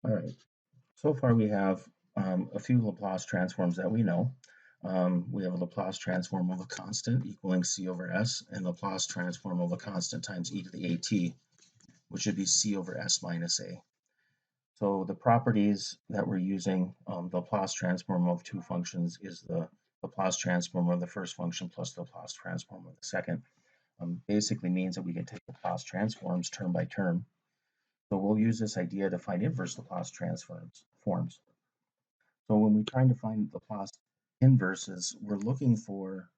All right, so far we have a few Laplace transforms that we know. We have a Laplace transform of a constant equaling c over s, and Laplace transform of a constant times e to the at, which would be c over s minus a. So the properties that we're using, the Laplace transform of two functions is the Laplace transform of the first function plus the Laplace transform of the second. Basically means that we can take Laplace transforms term by term. So we'll use this idea to find inverse Laplace forms. So when we're trying to find Laplace inverses, we're looking for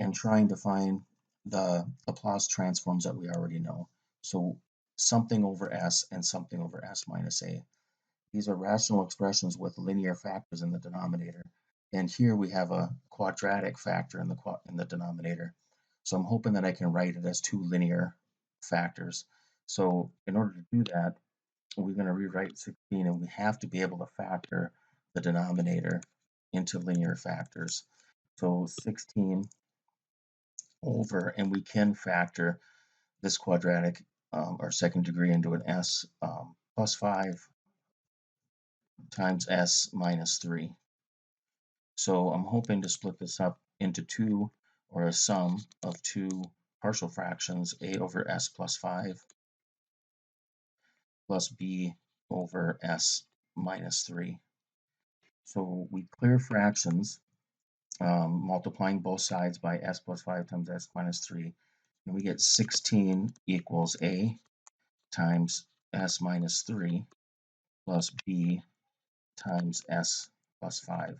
and trying to find the Laplace transforms that we already know. So something over s and something over s minus a. These are rational expressions with linear factors in the denominator. And here we have a quadratic factor in the denominator. So I'm hoping that I can write it as two linear factors. So in order to do that, we're going to rewrite 16, and we have to be able to factor the denominator into linear factors. So 16 over, and we can factor this quadratic or second degree into an s plus 5 times s minus 3. So I'm hoping to split this up into two, or a sum of two partial fractions, a over s plus 5 plus b over s minus 3. So we clear fractions, multiplying both sides by s plus 5 times s minus 3, and we get 16 equals a times s minus 3 plus b times s plus 5.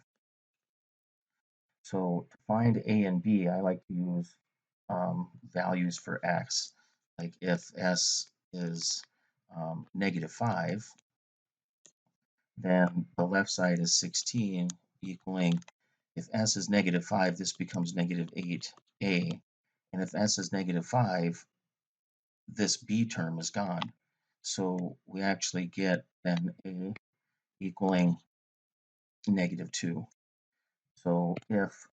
So to find a and b, I like to use values for x. Like if s is -5, then the left side is 16, equaling, if s is -5, this becomes -8a. And if s is -5, this b term is gone. So we actually get then a equaling -2. So if,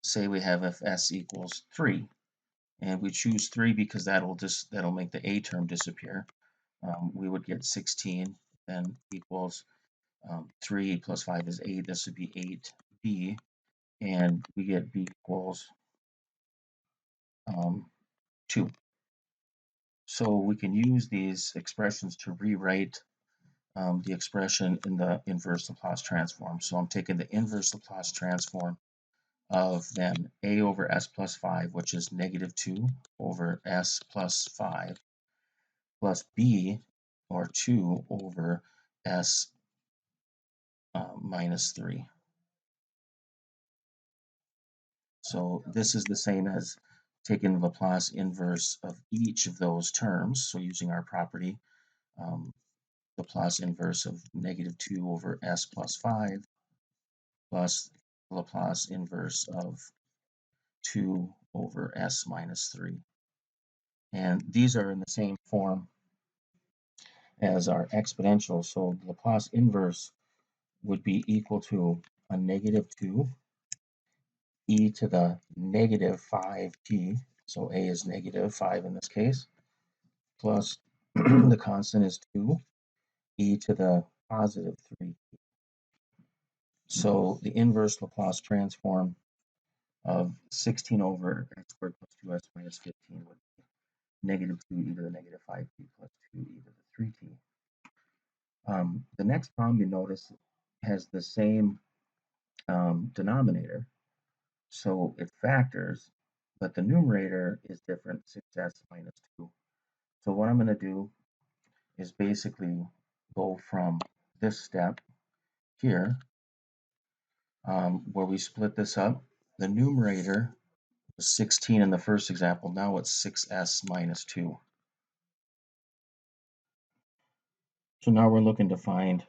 say we have if s equals 3, and we choose 3 because that'll make the a term disappear, we would get 16 then equals 3 plus 5 is 8. This would be 8b, and we get b equals 2. So we can use these expressions to rewrite the expression in the inverse Laplace transform. So I'm taking the inverse Laplace transform of then a over s plus 5, which is -2 over s plus 5, plus b, or 2 over s minus 3. So this is the same as taking the Laplace inverse of each of those terms. So using our property, Laplace inverse of -2 over s plus 5 plus Laplace inverse of 2 over s minus 3. And these are in the same form as our exponential. So the Laplace inverse would be equal to a -2 e to the -5t, so a is -5 in this case, plus the constant is 2, e to the +3t. So the inverse Laplace transform of 16 over x squared plus 2s minus 15 would be -2 e to the -5t plus 2 e to the 3t. The next problem, you notice, has the same denominator, so it factors, but the numerator is different, 6s minus 2. So what I'm going to do is basically go from this step here, where we split this up. The numerator was 16 in the first example. Now it's 6s minus 2. So now we're looking to find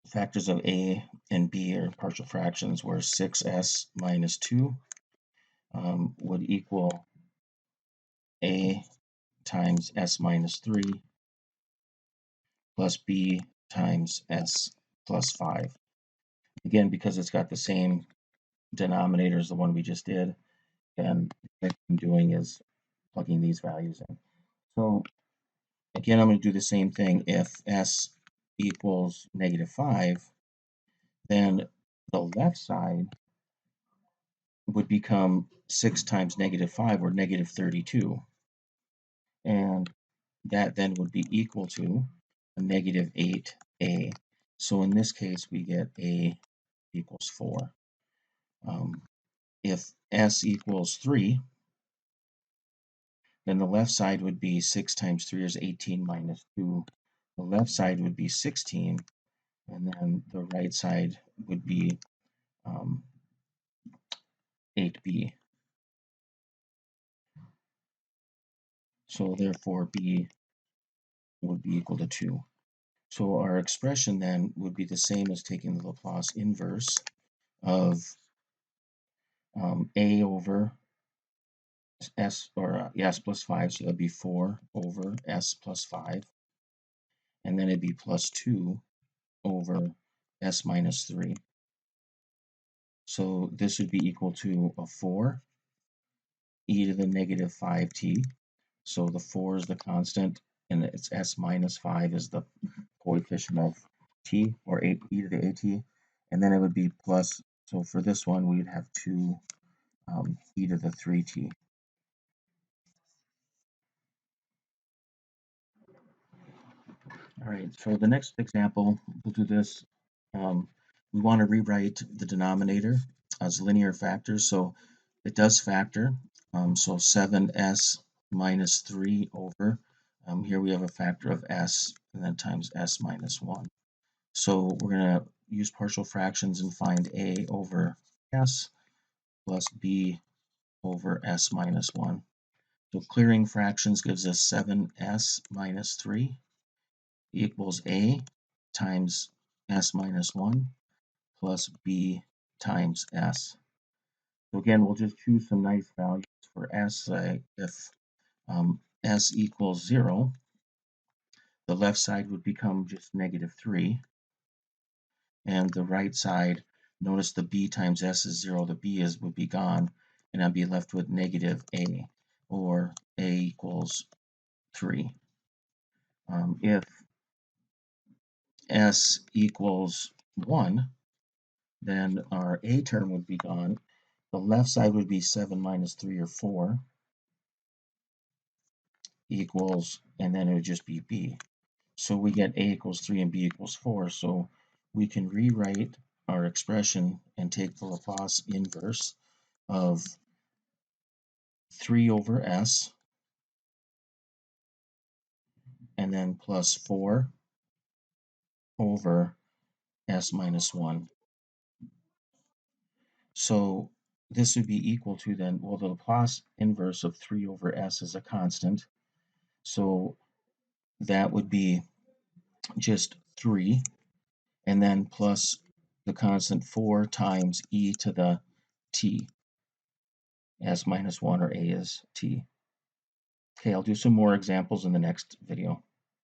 factors of a and b, or partial fractions, where 6s minus 2 would equal a times s minus 3 plus b times s plus 5. Again, because it's got the same denominator as the one we just did, and what I'm doing is plugging these values in. So again, I'm going to do the same thing. If s equals -5, then the left side would become 6 times -5, or -32. And that then would be equal to a -8a. So in this case, we get a equals 4. If s equals 3, then the left side would be 6 times 3 is 18 minus 2. The left side would be 16, and then the right side would be 8b. So therefore, b would be equal to 2. So our expression then would be the same as taking the Laplace inverse of a over s, or s plus 5, so that'd be 4 over s plus 5, and then it'd be plus 2 over s minus 3. So this would be equal to a 4 e to the -5t. So the 4 is the constant, and it's s minus 5 is the coefficient of t, or e to the at, and then it would be plus, so for this one we'd have 2 e to the 3t. All right, so the next example, we'll do this. We want to rewrite the denominator as linear factors, so it does factor. So 7s minus 3 over, here we have a factor of s, and then times s minus 1. So we're going to use partial fractions and find a over s plus b over s minus 1. So clearing fractions gives us 7s minus 3 equals a times s minus 1 plus b times s. So again, we'll just choose some nice values for s. If s equals 0, the left side would become just -3, and the right side, notice the b times s is 0, the b would be gone, and I'd be left with -a, or a equals 3. If s equals 1, then our a term would be gone. The left side would be 7 minus 3, or 4, equals, and then it would just be b. So we get a equals 3 and b equals 4. So we can rewrite our expression and take the Laplace inverse of 3 over s, and then plus 4 over s minus 1. So this would be equal to then, well, the Laplace inverse of 3 over s is a constant. So that would be just 3, and then plus the constant 4 times e to the t, s minus 1, or a is t. Okay, I'll do some more examples in the next video.